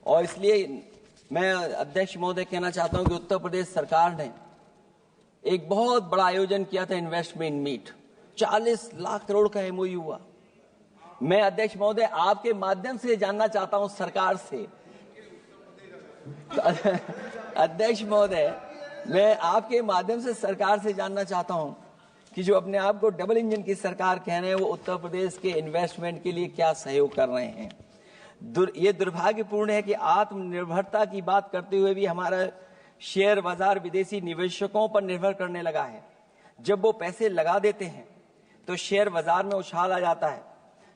और इसलिए मैं अध्यक्ष महोदय कहना चाहता हूं कि उत्तर प्रदेश सरकार ने एक बहुत बड़ा आयोजन किया था, इन्वेस्टमेंट मीट, 40 लाख करोड़ का एमओयू हुआ। मैं अध्यक्ष महोदय आपके माध्यम से जानना चाहता हूं सरकार से, अध्यक्ष महोदय मैं आपके माध्यम से सरकार से जानना चाहता हूं कि जो अपने आप को डबल इंजन की सरकार कह रहे हैं, वो उत्तर प्रदेश के इन्वेस्टमेंट के लिए क्या सहयोग कर रहे हैं। ये दुर्भाग्यपूर्ण है कि आत्मनिर्भरता की बात करते हुए भी हमारा शेयर बाजार विदेशी निवेशकों पर निर्भर करने लगा है। जब वो पैसे लगा देते हैं तो शेयर बाजार में उछाल आ जाता है,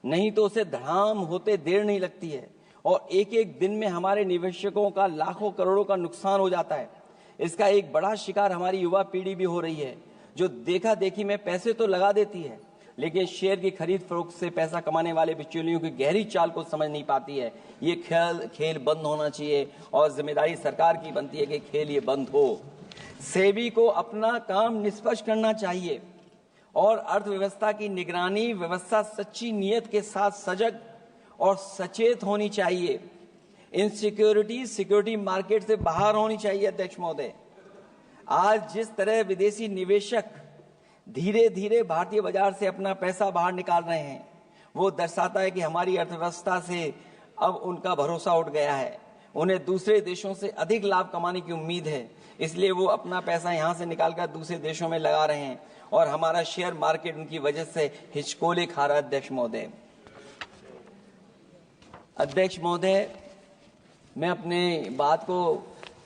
नहीं तो उसे धड़ाम होते देर नहीं लगती है और एक एक दिन में हमारे निवेशकों का लाखों करोड़ों का नुकसान हो जाता है। इसका एक बड़ा शिकार हमारी युवा पीढ़ी भी हो रही है, जो देखा देखी में पैसे तो लगा देती है, लेकिन शेयर की खरीद फरोख्त से पैसा कमाने वाले बिचौलियों की गहरी चाल को समझ नहीं पाती है। ये खेल बंद होना चाहिए और जिम्मेदारी सरकार की बनती है कि खेल ये बंद हो। सेबी को अपना काम निष्पक्ष करना चाहिए और अर्थव्यवस्था की निगरानी व्यवस्था सच्ची नियत के साथ सजग और सचेत होनी चाहिए। सिक्योरिटी मार्केट से बाहर होनी चाहिए। अध्यक्ष महोदय, आज जिस तरह विदेशी निवेशक धीरे धीरे भारतीय बाजार से अपना पैसा बाहर निकाल रहे हैं, वो दर्शाता है कि हमारी अर्थव्यवस्था से अब उनका भरोसा उठ गया है उन्हें दूसरे देशों से अधिक लाभ कमाने की उम्मीद है, इसलिए वो अपना पैसा यहाँ से निकालकर दूसरे देशों में लगा रहे हैं और हमारा शेयर मार्केट उनकी वजह से हिचकोले खा रहा है। अध्यक्ष महोदय, मैं अपने बात को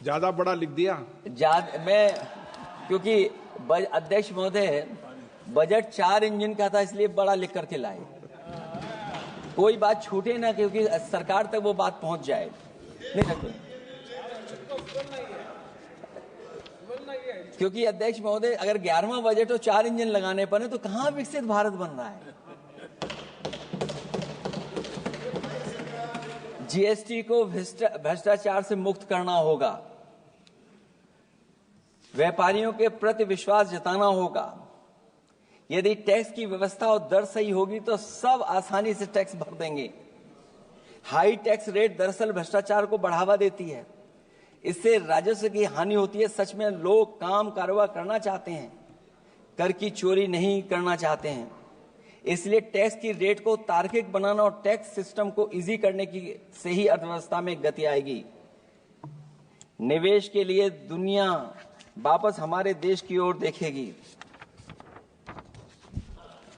ज्यादा बड़ा लिख दिया। क्योंकि अध्यक्ष महोदय बजट 4 इंजन का था, इसलिए बड़ा लिख करके लाए। कोई बात छूटे ना, क्योंकि सरकार तक वो बात पहुंच जाए। नहीं, क्योंकि अध्यक्ष महोदय अगर 11वां बजट हो 4 इंजन लगाने पड़े तो कहां विकसित भारत बन रहा है। जीएसटी को भ्रष्टाचार से मुक्त करना होगा, व्यापारियों के प्रति विश्वास जताना होगा। यदि टैक्स की व्यवस्था और दर सही होगी तो सब आसानी से टैक्स भर देंगे। हाई टैक्स रेट दरअसल भ्रष्टाचार को बढ़ावा देती है, इससे राजस्व की हानि होती है। सच में लोग काम कारोबार करना चाहते हैं, कर की चोरी नहीं करना चाहते हैं। इसलिए टैक्स की रेट को तार्किक बनाना और टैक्स सिस्टम को इजी करने की से ही अर्थव्यवस्था में गति आएगी। निवेश के लिए दुनिया वापस हमारे देश की ओर देखेगी।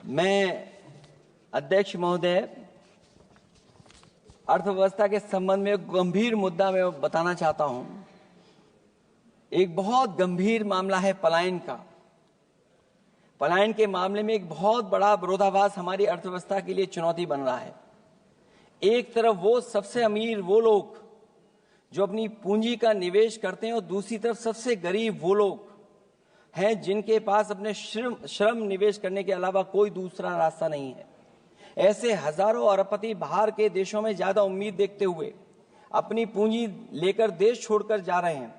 मैं अध्यक्ष महोदय अर्थव्यवस्था के संबंध में एक गंभीर मुद्दा मैं बताना चाहता हूं। एक बहुत गंभीर मामला है पलायन का। पलायन के मामले में एक बहुत बड़ा विरोधाभास हमारी अर्थव्यवस्था के लिए चुनौती बन रहा है। एक तरफ वो सबसे अमीर वो लोग जो अपनी पूंजी का निवेश करते हैं और दूसरी तरफ सबसे गरीब वो लोग हैं जिनके पास अपने श्रम निवेश करने के अलावा कोई दूसरा रास्ता नहीं है। ऐसे हजारों अरबपति बाहर के देशों में ज्यादा उम्मीद देखते हुए अपनी पूंजी लेकर देश छोड़कर जा रहे हैं।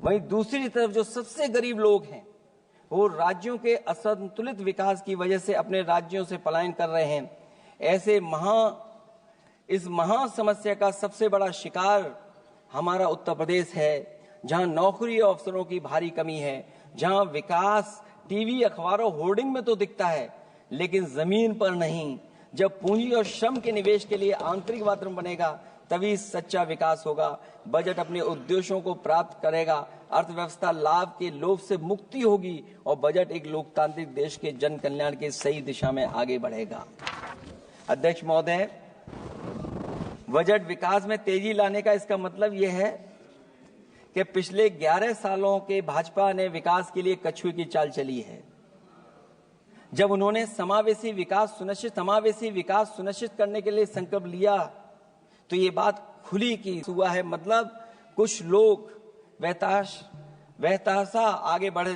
वहीं दूसरी तरफ जो सबसे गरीब लोग हैं वो राज्यों के असंतुलित विकास की वजह से अपने राज्यों से पलायन कर रहे हैं। इस महा समस्या का सबसे बड़ा शिकार हमारा उत्तर प्रदेश है, जहां नौकरी और अवसरों की भारी कमी है, जहां विकास टीवी अखबारों होर्डिंग में तो दिखता है लेकिन जमीन पर नहीं। जब पूंजी और श्रम के निवेश के लिए आंतरिक वातावरण बनेगा तभी सच्चा विकास होगा, बजट अपने उद्देश्यों को प्राप्त करेगा, अर्थव्यवस्था लाभ के लोभ से मुक्ति होगी और बजट एक लोकतांत्रिक देश के जन कल्याण की सही दिशा में आगे बढ़ेगा। अध्यक्ष महोदय, बजट विकास में तेजी लाने का इसका मतलब यह है कि पिछले 11 सालों के भाजपा ने विकास के लिए कछुए की चाल चली है। जब उन्होंने समावेशी विकास सुनिश्चित करने के लिए संकल्प लिया तो ये बात खुली की हुआ है। मतलब कुछ लोग वहताशा आगे बढ़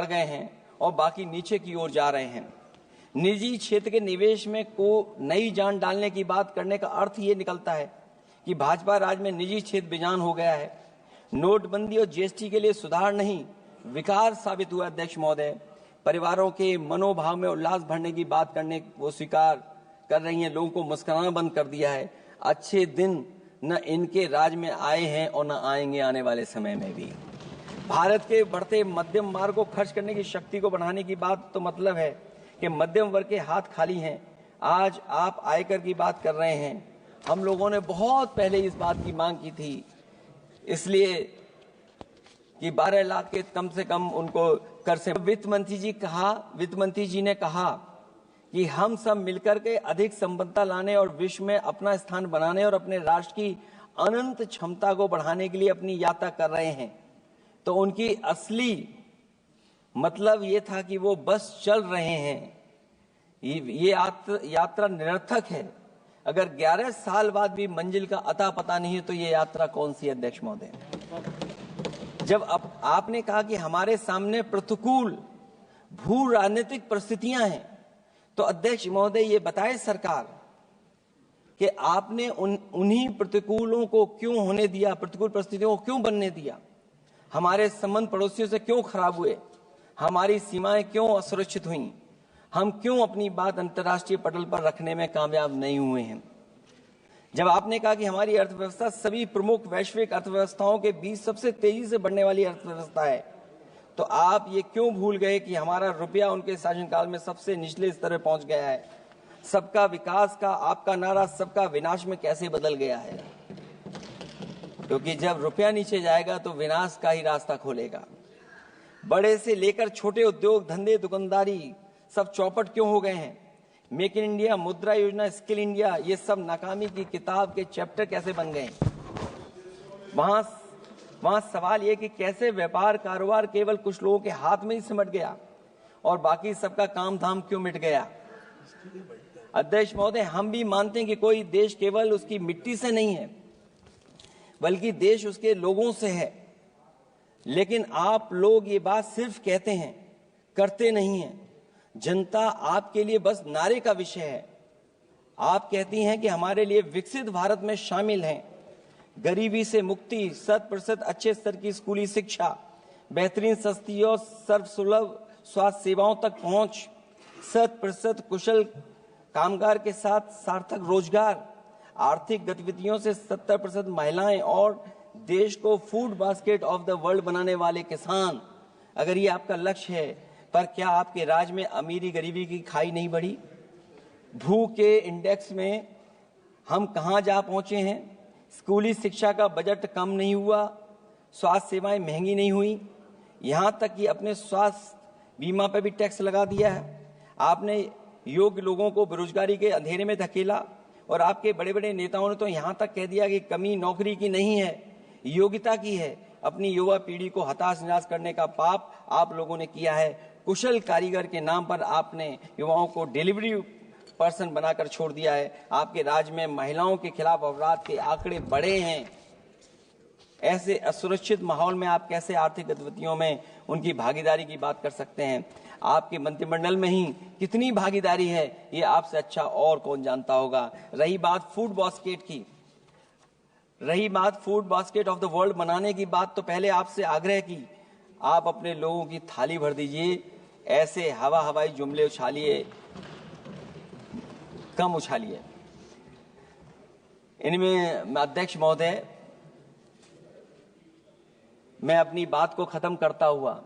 गए हैं और बाकी नीचे की ओर जा रहे हैं। निजी क्षेत्र के निवेश में को नई जान डालने की बात करने का अर्थ ये निकलता है कि भाजपा राज में निजी क्षेत्र बेजान हो गया है। नोटबंदी और जीएसटी के लिए सुधार नहीं विकार साबित हुआ। अध्यक्ष महोदय, परिवारों के मनोभाव में उल्लास भरने की बात करने वो स्वीकार कर रही हैं, लोगों को मुस्कुराना बंद कर दिया है। अच्छे दिन न इनके राज में आए हैं और न आएंगे आने वाले समय में भी। भारत के बढ़ते मध्यम मार्ग को खर्च करने की शक्ति को बढ़ाने की बात तो मतलब है कि मध्यम वर्ग के हाथ खाली हैं। आज आप आयकर की बात कर रहे हैं, हम लोगों ने बहुत पहले इस बात की मांग की थी, इसलिए कि 12 लाख के कम से कम उनको कर से। वित्त मंत्री जी ने कहा कि हम सब मिलकर के अधिक संपन्नता लाने और विश्व में अपना स्थान बनाने और अपने राष्ट्र की अनंत क्षमता को बढ़ाने के लिए अपनी यात्रा कर रहे हैं। तो उनकी असली मतलब ये था कि वो बस चल रहे हैं। ये यात्रा निरर्थक है। अगर 11 साल बाद भी मंजिल का अता पता नहीं है तो ये यात्रा कौन सी? अध्यक्ष महोदय, जब आपने कहा कि हमारे सामने प्रतिकूल भू राजनीतिक परिस्थितियां हैं, तो अध्यक्ष महोदय ये बताए सरकार कि आपने उन्हीं प्रतिकूलों को क्यों होने दिया, प्रतिकूल परिस्थितियों को क्यों बनने दिया? हमारे संबंध पड़ोसियों से क्यों खराब हुए? हमारी सीमाएं क्यों असुरक्षित हुई? हम क्यों अपनी बात अंतर्राष्ट्रीय पटल पर रखने में कामयाब नहीं हुए हैं? जब आपने कहा कि हमारी अर्थव्यवस्था सभी प्रमुख वैश्विक अर्थव्यवस्थाओं के बीच सबसे तेजी से बढ़ने वाली अर्थव्यवस्था है, तो आप ये क्यों भूल गए कि हमारा रुपया उनके शासनकाल में सबसे निचले स्तर पर पहुंच गया है? सबका विकास का आपका नारा सबका विनाश में कैसे बदल गया है? क्योंकि जब रुपया नीचे जाएगा तो विनाश का ही रास्ता खोलेगा। बड़े से लेकर छोटे उद्योग धंधे दुकानदारी सब चौपट क्यों हो गए हैं? मेक इन इंडिया, मुद्रा योजना, स्किल इंडिया, ये सब नाकामी की किताब के चैप्टर कैसे बन गए? वहां सवाल ये कि कैसे व्यापार कारोबार केवल कुछ लोगों के हाथ में ही सिमट गया और बाकी सबका काम धाम क्यों मिट गया? अध्यक्ष महोदय, हम भी मानते हैं कि कोई देश केवल उसकी मिट्टी से नहीं है, बल्कि देश उसके लोगों से है। लेकिन आप लोग ये बात सिर्फ कहते हैं, करते नहीं हैं। जनता आपके लिए बस नारे का विषय है। आप कहती हैं कि हमारे लिए विकसित भारत में शामिल हैं गरीबी से मुक्ति, 100% अच्छे स्तर की स्कूली शिक्षा, बेहतरीन सस्ती और सर्वसुलभ स्वास्थ्य सेवाओं तक पहुंच, 100% कुशल कामगार के साथ सार्थक रोजगार, आर्थिक गतिविधियों से 70% महिलाएं और देश को food basket of the world बनाने वाले किसान। अगर ये आपका लक्ष्य है, पर क्या आपके राज्य में अमीरी गरीबी की खाई नहीं बढ़ी? भूख के इंडेक्स में हम कहां जा पहुंचे हैं? स्कूली शिक्षा का बजट कम नहीं हुआ, स्वास्थ्य सेवाएं महंगी नहीं हुई, यहां तक कि अपने स्वास्थ्य बीमा पर भी टैक्स लगा दिया है। आपने योग्य लोगों को बेरोजगारी के अंधेरे में धकेला और आपके बड़े बड़े नेताओं ने तो यहां तक कह दिया कि कमी नौकरी की नहीं है, योग्यता की है। अपनी युवा पीढ़ी को हताश निराश करने का पाप आप लोगों ने किया है। कुशल कारीगर के नाम पर आपने युवाओं को डिलीवरी पर्सन बनाकर छोड़ दिया है। आपके राज्य में महिलाओं के खिलाफ अपराध के आंकड़े बढ़े हैं। ऐसे असुरक्षित माहौल में आप कैसे आर्थिक गतिविधियों में उनकी भागीदारी की बात कर सकते हैं? आपके मंत्रिमंडल में ही कितनी भागीदारी है, ये आपसे अच्छा और कौन जानता होगा। रही बात फूड बास्केट की, रही बात food basket of the world बनाने की बात, तो पहले आपसे आग्रह की आप अपने लोगों की थाली भर दीजिए। ऐसे हवाई जुमले उछालिए, कम उछालिए। इनमें अध्यक्ष महोदय, मैं अपनी बात को खत्म करता हुआ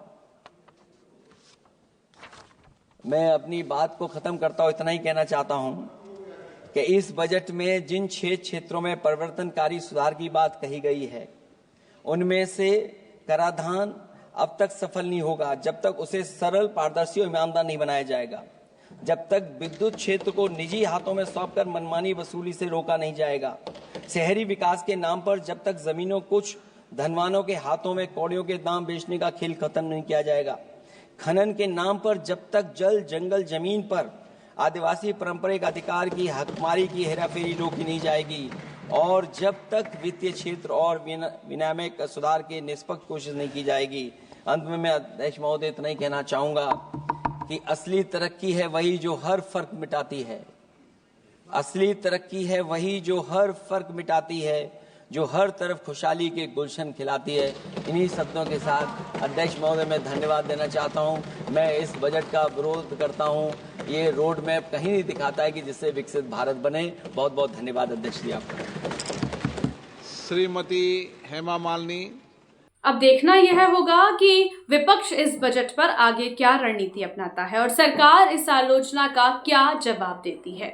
इतना ही कहना चाहता हूं कि इस बजट में जिन 6 क्षेत्रों में परिवर्तनकारी सुधार की बात कही गई है, उनमें से कराधान अब तक सफल नहीं होगा जब तक उसे सरल, पारदर्शी और ईमानदार नहीं बनाया जाएगा। जब तक विद्युत क्षेत्र को निजी हाथों में सौंपकर मनमानी वसूली से रोका नहीं जाएगा। शहरी विकास के नाम पर जब तक जमीनों कुछ धनवानों के हाथों में कौड़ियों के दाम बेचने का खेल खत्म नहीं किया जाएगा। खनन के नाम पर जब तक जल, जंगल, जमीन पर आदिवासी पारंपरिक अधिकार की हकमारी की हेराफेरी रोकी नहीं जाएगी, और जब तक वित्तीय क्षेत्र और विनियामक सुधार की निष्पक्ष कोशिश नहीं की जाएगी। अंत में मैं अध्यक्ष महोदय इतना ही कहना चाहूंगा कि असली तरक्की है वही जो हर फर्क मिटाती है। असली तरक्की है वही जो हर फर्क मिटाती है, जो हर तरफ खुशहाली के गुलशन खिलाती है। इन्हीं शब्दों के साथ अध्यक्ष महोदय मैं धन्यवाद देना चाहता हूं। मैं इस बजट का विरोध करता हूं। ये रोड मैप कहीं नहीं दिखाता है कि जिससे विकसित भारत बने। बहुत बहुत धन्यवाद अध्यक्ष जी आपका। श्रीमती हेमा मालिनी। अब देखना यह होगा कि विपक्ष इस बजट पर आगे क्या रणनीति अपनाता है और सरकार इस आलोचना का क्या जवाब देती है।